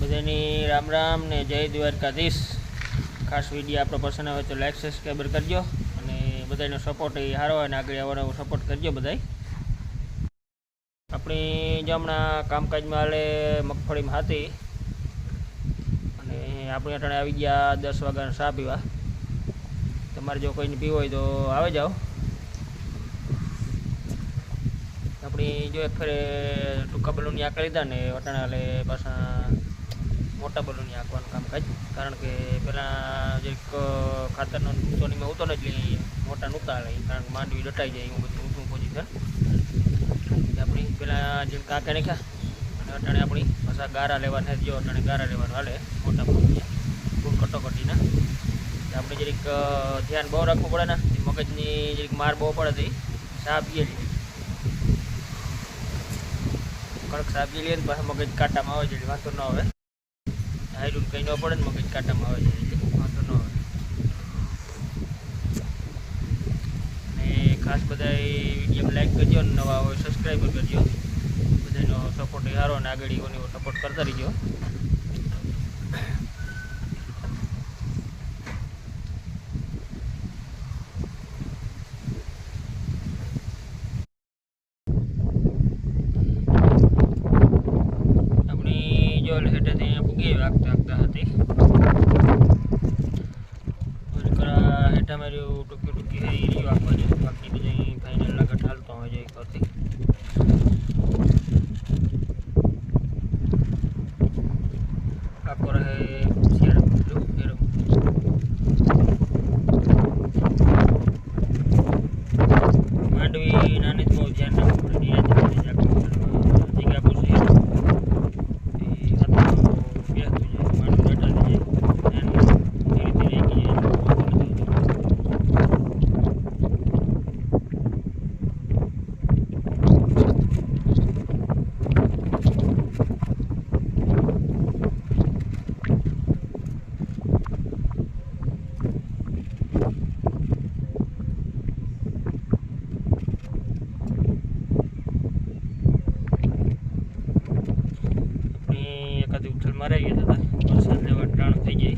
બધાની રામ રામ ને જય દ્વારકાધીશ। ખાસ વિડીયો આપણો પસંદ આવે તો લાઈક સબસ્ક્રાઈબર કરજો અને બધાનો સપોર્ટ એ સારો અને આગળ આવવાનો સપોર્ટ કરજો બધાય। આપણી જે હમણાં કામકાજમાં હાલે મગફળીમાં હતી અને આપણે અટાણે આવી ગયા 10 વાગ્યાના ચા પીવા। તમારે જો કોઈને પીવો હોય તો આવે જાઓ। આપણી જો એક ફેરે ટૂંકા બલૂની આંકડી લીધા ને અટાણે હાલે પાછા મોટા બલૂની આંકવાનું કામકાજ, કારણ કે પહેલાં જે ખાતરનો ઊંચોનીમાં ઉતો ને એટલે મોટા નહોતા હાલે, કારણ કે માંડવી દટાઈ જાય એવું બધું ઊંચું પોઝિશન આપણી પહેલાં જેમ કાંકે નાખ્યા અને અટાણે આપણી પાછા ગારા લેવાના જો અટાણે ગારા લેવાનું હાલે મોટા બલૂન ફૂલ કટોકટીના। આપણે જરીક ધ્યાન બહુ રાખવું પડે ને, મગજની જરીક માર બહુ પડે તો ચા પીએ લઈએ, કડક ચા પી લઈએ ને પાછા મગજ કાંટામાં આવે છે વાંધો ન આવે। હાઈડું કંઈ ન પડે ને મગજ કાંટામાં આવે છે વાંધો ન આવે। અને ખાસ બધા વિડીયો લાઈક કરજો અને નવા હોય સબસ્ક્રાઈબર કરજો, બધાનો સપોર્ટ સારો અને આગળ એવો સપોર્ટ કરતા રહીજો। આપણી જો હેઠેથી અહીંયા પૂગી આગતા આગતા હતી હેઠા માર્યું ટૂંકી ટૂંકી હે રહ્યું આપવા જોઈએ, બાકી બધી ફાઇનલ લાગત હાલતો હોય છે કરતી આખો રહે માંડવી નાની જ બહુ ધ્યાન રાખવું પડે, જગ્યા પૂછી એકાદી ઉથલ મરાઈ ગયા હતા, વરસાદ લેવા ટાણું થઈ જાય।